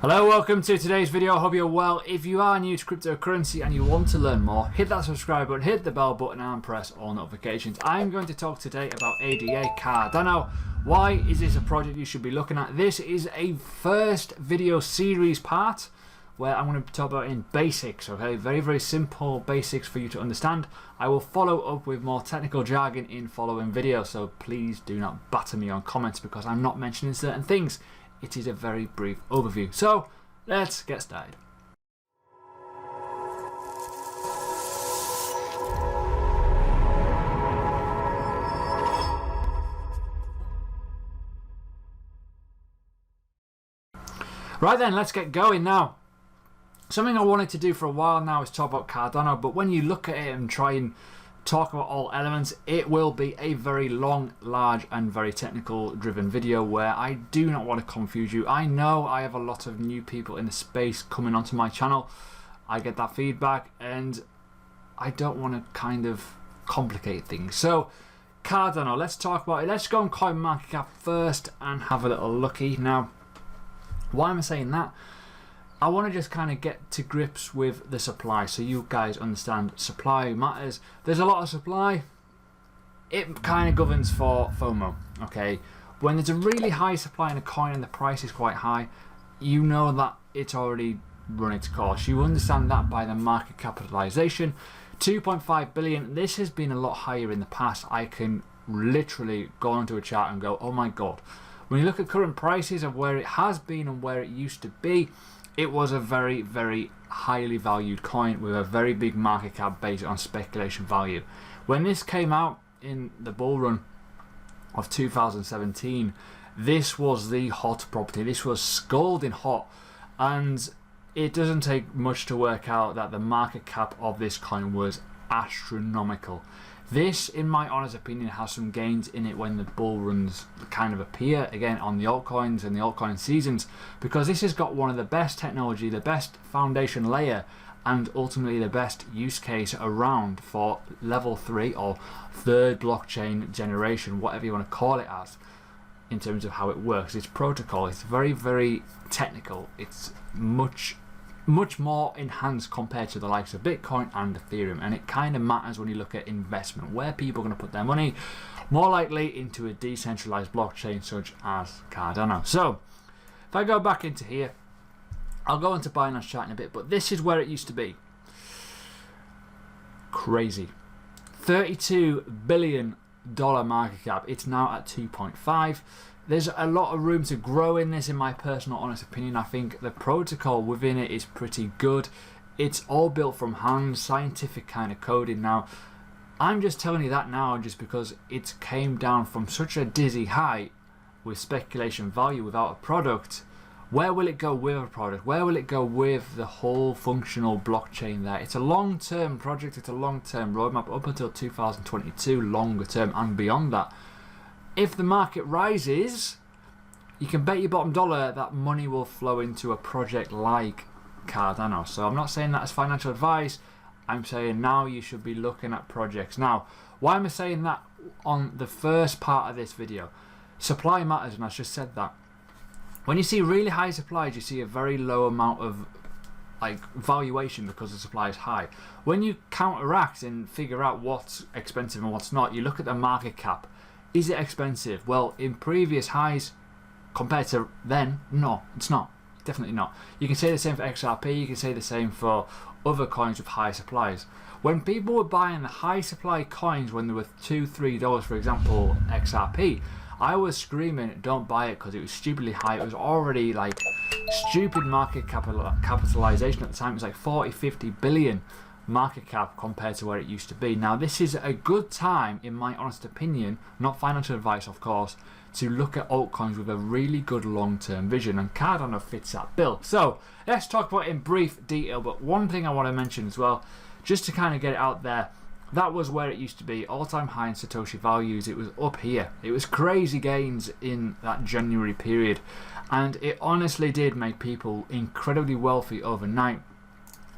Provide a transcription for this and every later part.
Hello, welcome to today's video. I hope you're well. If you are new to cryptocurrency and you want to learn more, hit that subscribe button, hit the bell button and press all notifications. I'm going to talk today about ADA, Cardano. Why is this a project you should be looking at? This is a first video series part where I'm going to talk about in basics, okay? Very simple basics for you to understand. I will follow up with more technical jargon in following videos, so please do not batter me on comments because I'm not mentioning certain things. It is a very brief overview. So let's get started. Right then, let's get going now. Something I wanted to do for a while now is talk about Cardano, but when you look at it and try and talk about all elements, it will be a very long, large and very technical driven video where I do not want to confuse you. I know I have a lot of new people in the space coming onto my channel. I get that feedback and I don't want to kind of complicate things. So Cardano, let's talk about it. Let's go on CoinMarketCap first and have a little looky. Now, why am I saying that? I want to just kind of get to grips with the supply so you guys understand supply matters. There's a lot of supply. It kind of governs for FOMO, okay? When there's a really high supply in a coin and the price is quite high, you know that it's already run its course. You understand that by the market capitalization. 2.5 billion, this has been a lot higher in the past. I can literally go onto a chart and go, oh my God. When you look at current prices of where it has been and where it used to be, it was a very highly valued coin with a very big market cap based on speculation value. When this came out in the bull run of 2017, this was the hot property. This was scalding hot, and it doesn't take much to work out that the market cap of this coin was astronomical. This, in my honest opinion, has some gains in it when the bull runs kind of appear again on the altcoins and the altcoin seasons, because this has got one of the best technology, the best foundation layer, and ultimately the best use case around for level 3 or third blockchain generation, whatever you want to call it as, in terms of how it works. Its protocol, it's very technical. It's much more enhanced compared to the likes of Bitcoin and Ethereum, and it kind of matters when you look at investment, where people are going to put their money, more likely into a decentralized blockchain such as Cardano. So if I go back into here, I'll go into Binance chart in a bit, but this is where it used to be. Crazy. $32 billion market cap. It's now at 2.5. There's a lot of room to grow in this, in my personal honest opinion. I think the protocol within it is pretty good. It's all built from hand, scientific kind of coding. Now, I'm just telling you that now just because it came down from such a dizzy height with speculation value without a product. Where will it go with a product? Where will it go with the whole functional blockchain there? It's a long-term project. It's a long-term roadmap up until 2022, longer term and beyond that. If the market rises, you can bet your bottom dollar that money will flow into a project like Cardano. So I'm not saying that as financial advice. I'm saying now you should be looking at projects. Now, why am I saying that on the first part of this video? Supply matters, and I just said that. When you see really high supplies, you see a very low amount of valuation because the supply is high. When you counteract and figure out what's expensive and what's not, you look at the market cap. Is it expensive? Well, in previous highs compared to then, no, it's not. Definitely not. You can say the same for XRP, you can say the same for other coins with high supplies. When people were buying the high supply coins when they were $2, $3, for example, XRP, I was screaming, don't buy it because it was stupidly high. It was already like stupid market capitalization at the time. It was like 40, 50 billion market cap compared to where it used to be. Now this is a good time, in my honest opinion, not financial advice of course, to look at altcoins with a really good long-term vision, and Cardano fits that bill. So let's talk about it in brief detail, but one thing I want to mention as well, just to kind of get it out there, that was where it used to be, all-time high in Satoshi values. It was up here. It was crazy gains in that January period, and it honestly did make people incredibly wealthy overnight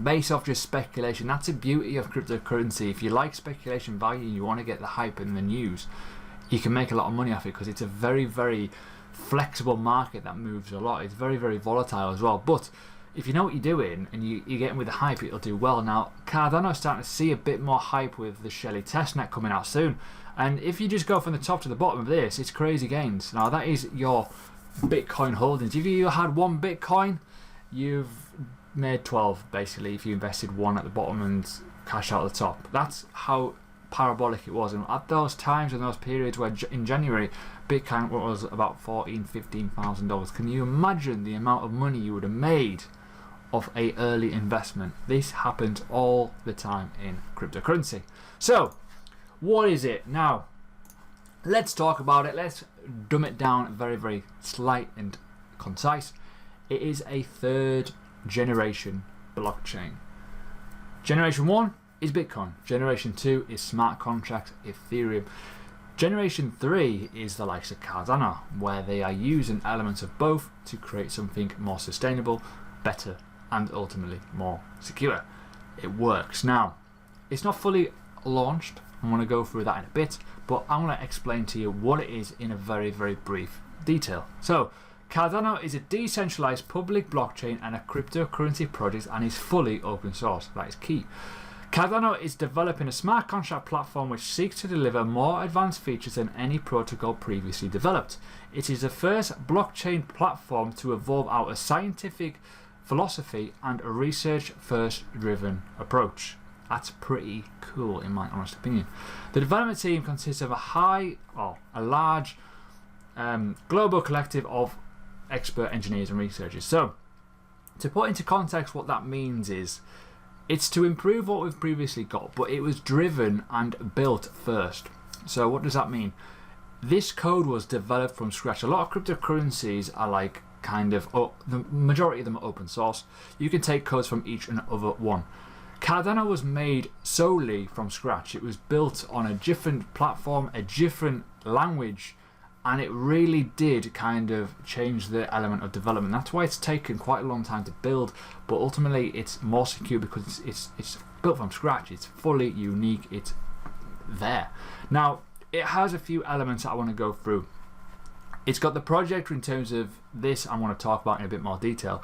based off just speculation. That's the beauty of cryptocurrency. If you like speculation value and you want to get the hype and the news, you can make a lot of money off it because it's a very flexible market that moves a lot. It's very, very volatile as well. But if you know what you're doing and you're getting with the hype, it'll do well. Now, Cardano's starting to see a bit more hype with the Shelly testnet coming out soon. And if you just go from the top to the bottom of this, it's crazy gains. Now, that is your Bitcoin holdings. If you had one Bitcoin, you've made 12, basically, if you invested one at the bottom and cash out at the top. That's how parabolic it was. And at those times and those periods where in January, Bitcoin was about $14,000-$15,000. Can you imagine the amount of money you would have made of a early investment? This happens all the time in cryptocurrency. So what is it now? Let's talk about it. Let's dumb it down very, very slight and concise. It is a third generation blockchain. Generation 1 is Bitcoin. Generation 2 is smart contracts, Ethereum. Generation 3 is the likes of Cardano, where they are using elements of both to create something more sustainable, better, and ultimately more secure. It works. Now, it's not fully launched. I'm going to go through that in a bit, but I'm going to explain to you what it is in a very, very brief detail. So, Cardano is a decentralized public blockchain and a cryptocurrency project and is fully open source. That is key. Cardano is developing a smart contract platform which seeks to deliver more advanced features than any protocol previously developed. It is the first blockchain platform to evolve out a scientific philosophy and a research-first driven approach. That's pretty cool in my honest opinion. The development team consists of a large global collective of expert engineers and researchers. So, to put into context what that means is, it's to improve what we've previously got, but it was driven and built first. So what does that mean? This code was developed from scratch. A lot of cryptocurrencies are like the majority of them are open source. You can take codes from each and other one. Cardano was made solely from scratch. It was built on a different platform, a different language, and it really did kind of change the element of development. That's why it's taken quite a long time to build, but ultimately it's more secure because it's built from scratch. It's fully unique. It's there. Now, it has a few elements that I want to go through. It's got the project in terms of this I want to talk about in a bit more detail.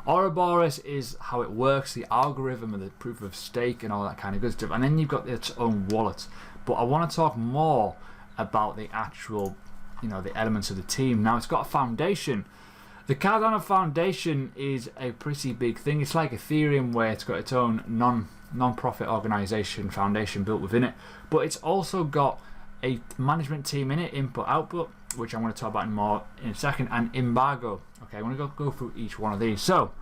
Ouroboros is how it works, the algorithm and the proof of stake and all that kind of good stuff. And then you've got its own wallet. But I want to talk more about the actual, the elements of the team. Now, it's got a foundation. The Cardano Foundation is a pretty big thing. It's like Ethereum, where it's got its own non-profit organization foundation built within it. But it's also got a management team in it, input-output, which I'm going to talk about more in a second, and embargo. Okay, I'm going to go through each one of these. So,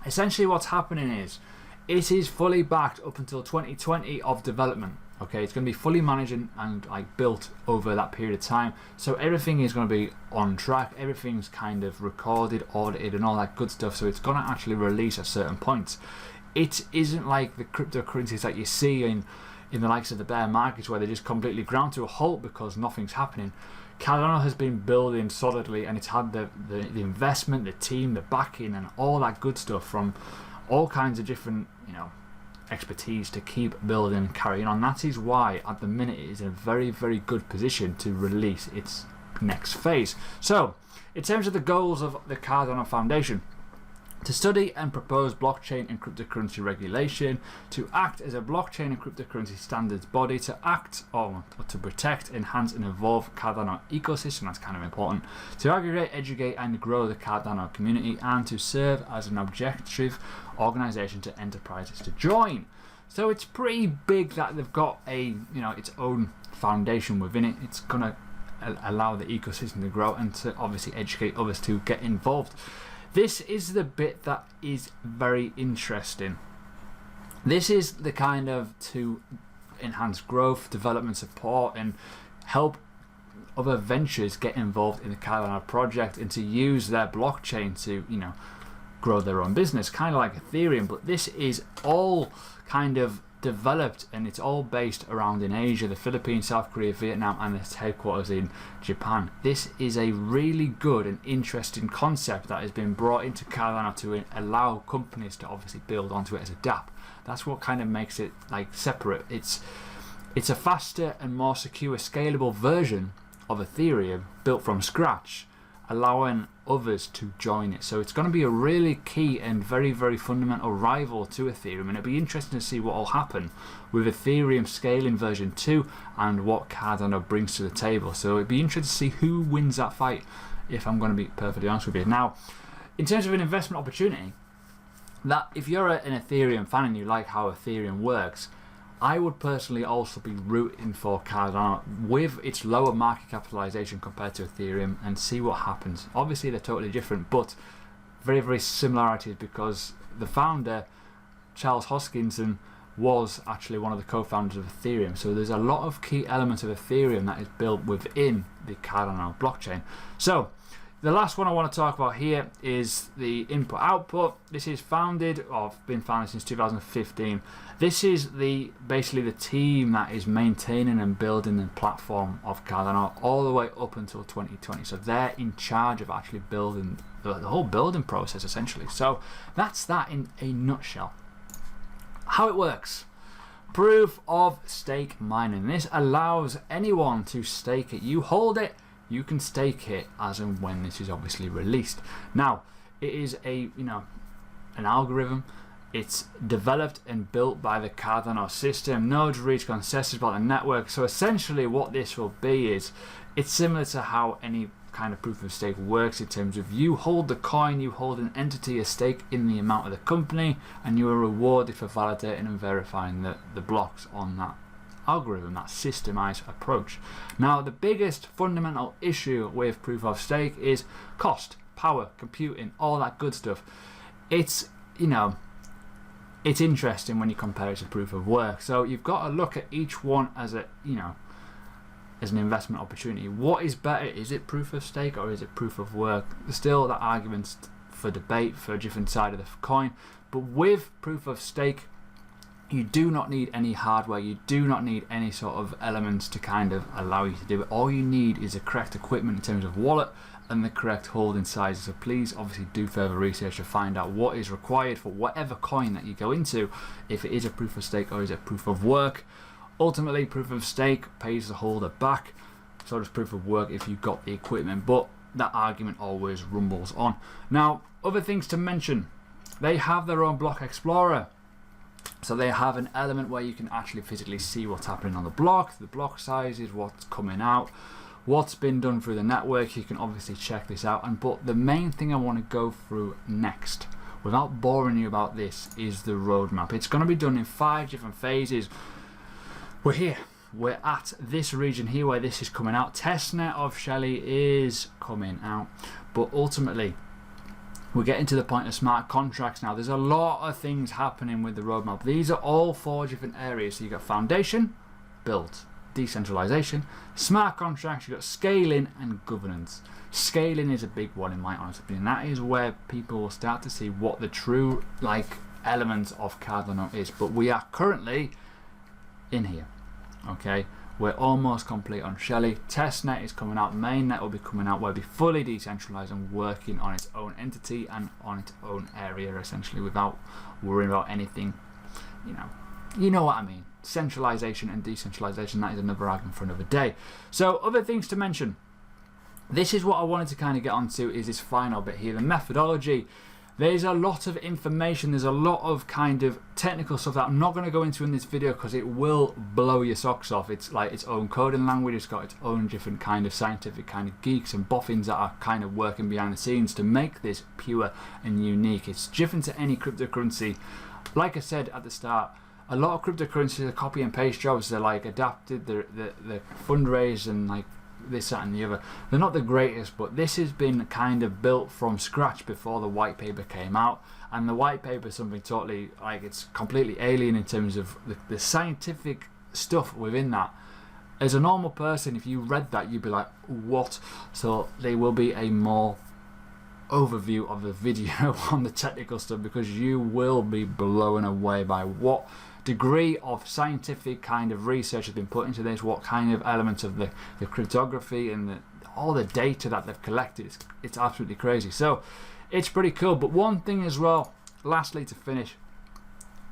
essentially what's happening is, it is fully backed up until 2020 of development. Okay, it's going to be fully managed and like built over that period of time. So everything is going to be on track. Everything's kind of recorded, audited, and all that good stuff. So it's going to actually release at certain points. It isn't like the cryptocurrencies that you see in the likes of the bear markets, where they just completely ground to a halt because nothing's happening. Cardano has been building solidly, and it's had the investment, the team, the backing, and all that good stuff from all kinds of different expertise to keep building and carrying on. That is why at the minute it is in a very, very good position to release its next phase. So, in terms of the goals of the Cardano Foundation, to study and propose blockchain and cryptocurrency regulation, to act as a blockchain and cryptocurrency standards body, to act or to protect, enhance and evolve Cardano ecosystem, that's kind of important, to aggregate, educate and grow the Cardano community, and to serve as an objective organisation to enterprises to join. So it's pretty big that they've got its own foundation within it. It's going to allow the ecosystem to grow and to obviously educate others to get involved. This is the bit that is very interesting. This is the kind of to enhance growth, development support, and help other ventures get involved in the Cardano project and to use their blockchain to, grow their own business, kind of like Ethereum. But this is all kind of developed, and it's all based around in Asia, the Philippines, South Korea, Vietnam, and its headquarters in Japan. This is a really good and interesting concept that has been brought into Cardano to allow companies to obviously build onto it as a dApp. That's what kind of makes it like separate. It's a faster and more secure, scalable version of Ethereum built from scratch, allowing others to join it. So it's going to be a really key and very, very fundamental rival to Ethereum, and it'll be interesting to see what will happen with Ethereum scaling version 2 and what Cardano brings to the table. So it'd be interesting to see who wins that fight, if I'm going to be perfectly honest with you. Now, in terms of an investment opportunity, that if you're an Ethereum fan and you like how Ethereum works, I would personally also be rooting for Cardano with its lower market capitalization compared to Ethereum and see what happens. Obviously they're totally different, but very, very similarities, because the founder, Charles Hoskinson, was actually one of the co-founders of Ethereum. So there's a lot of key elements of Ethereum that is built within the Cardano blockchain. So the last one I want to talk about here is the input output. This is founded, or been founded since 2015. This is basically the team that is maintaining and building the platform of Cardano all the way up until 2020. So they're in charge of actually building the whole building process essentially. So that's that in a nutshell. How it works. Proof of stake mining. This allows anyone to stake it. You hold it, you can stake it as and when this is obviously released. Now, it is an algorithm. It's developed and built by the Cardano system. Nodes reach consensus about the network. So essentially what this will be is, it's similar to how any kind of proof of stake works, in terms of you hold the coin, you hold an entity, a stake in the amount of the company, and you are rewarded for validating and verifying the blocks on that algorithm, that systemized approach. Now, the biggest fundamental issue with proof of stake is cost, power, computing, all that good stuff. It's it's interesting when you compare it to proof of work. So you've got to look at each one as a as an investment opportunity. What is better? Is it proof of stake or is it proof of work? There's still that arguments for debate for a different side of the coin. But with proof of stake, you do not need any hardware, you do not need any sort of elements to kind of allow you to do it. All you need is the correct equipment in terms of wallet and the correct holding sizes. So please obviously do further research to find out what is required for whatever coin that you go into, if it is a proof of stake or is it proof of work. Ultimately, proof of stake pays the holder back, so does proof of work if you've got the equipment, but that argument always rumbles on. Now, other things to mention, they have their own block explorer. So they have an element where you can actually physically see what's happening on the block sizes, what's coming out, what's been done through the network. You can obviously check this out. But the main thing I want to go through next, without boring you about this, is the roadmap. It's going to be done in 5 different phases. We're here. We're at this region here where this is coming out. Testnet of Shelly is coming out. But ultimately, we're getting to the point of smart contracts now. There's a lot of things happening with the roadmap. These are all 4 different areas. So you've got foundation, build, decentralization, smart contracts, you've got scaling and governance. Scaling is a big one in my honest opinion. That is where people will start to see what the true elements of Cardano is. But we are currently in here. Okay, we're almost complete on Shelly. Testnet is coming out. Mainnet will be coming out. We'll be fully decentralized and working on its own entity and on its own area, essentially, without worrying about anything. You know what I mean. Centralization and decentralization, that is another argument for another day. So, other things to mention. This is what I wanted to kind of get onto, is this final bit here, the methodology. There's a lot of information, there's a lot of kind of technical stuff that I'm not going to go into in this video because it will blow your socks off. It's like its own coding language, it's got its own different kind of scientific kind of geeks and boffins that are kind of working behind the scenes to make this pure and unique. It's different to any cryptocurrency. Like I said at the start, a lot of cryptocurrencies are copy and paste jobs. They're adapted, they're fundraised and this, that and the other. They're not the greatest, but this has been kind of built from scratch before the white paper came out. And the white paper is something totally, it's completely alien in terms of the scientific stuff within that. As a normal person, if you read that, you'd be like, what? So there will be a more overview of the video on the technical stuff, because you will be blown away by what degree of scientific kind of research has been put into this, what kind of elements of the cryptography and all the data that they've collected. It's absolutely crazy. So it's pretty cool. But one thing as well, lastly to finish,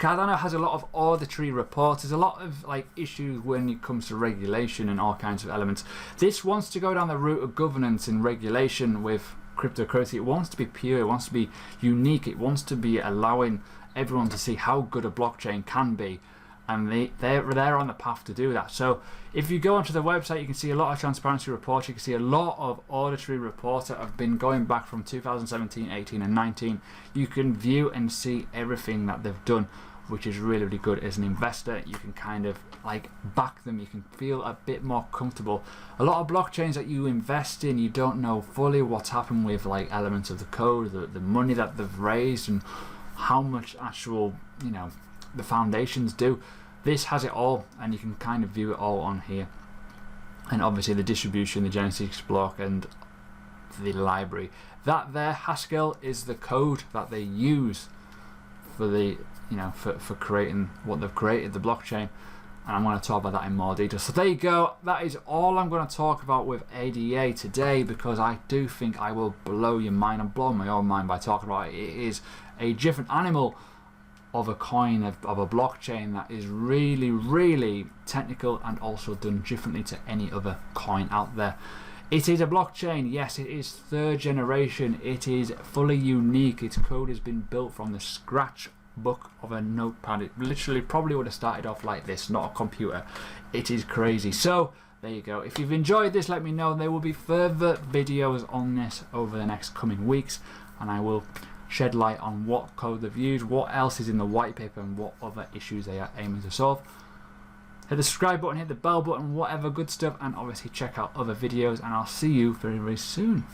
Cardano has a lot of auditory reports. There's a lot of like issues when it comes to regulation and all kinds of elements. This wants to go down the route of governance and regulation with cryptocurrency. It wants to be pure, it wants to be unique, it wants to be allowing everyone to see how good a blockchain can be, and they're on the path to do that. So if you go onto the website, you can see a lot of transparency reports, you can see a lot of auditory reports that have been going back from 2017, 18 and 19. You can view and see everything that they've done, which is really, really good. As an investor, you can kind of like back them, you can feel a bit more comfortable. A lot of blockchains that you invest in, you don't know fully what's happened with like elements of the code, the money that they've raised, and how much actual, you know, the foundations do. This has it all, and you can kind of view it all on here. And obviously the distribution, the Genesis block, and the library. That there, Haskell, is the code that they use for the, you know, for creating what they've created, the blockchain. And I'm going to talk about that in more detail. So there you go. That is all I'm going to talk about with ADA today, because I do think I will blow your mind. I'm blowing my own mind by talking about it. It is a different animal of a coin, of a blockchain that is really, really technical and also done differently to any other coin out there. It is a blockchain, yes, it is 3rd generation, it is fully unique, its code has been built from the scratch book of a notepad. It literally probably would have started off like this, not a computer. It is crazy. So there you go. If you've enjoyed this, let me know. There will be further videos on this over the next coming weeks, and I will shed light on what code they've used, what else is in the white paper, and what other issues they are aiming to solve. Hit the subscribe button, hit the bell button, whatever good stuff, and obviously check out other videos, and I'll see you very, very soon.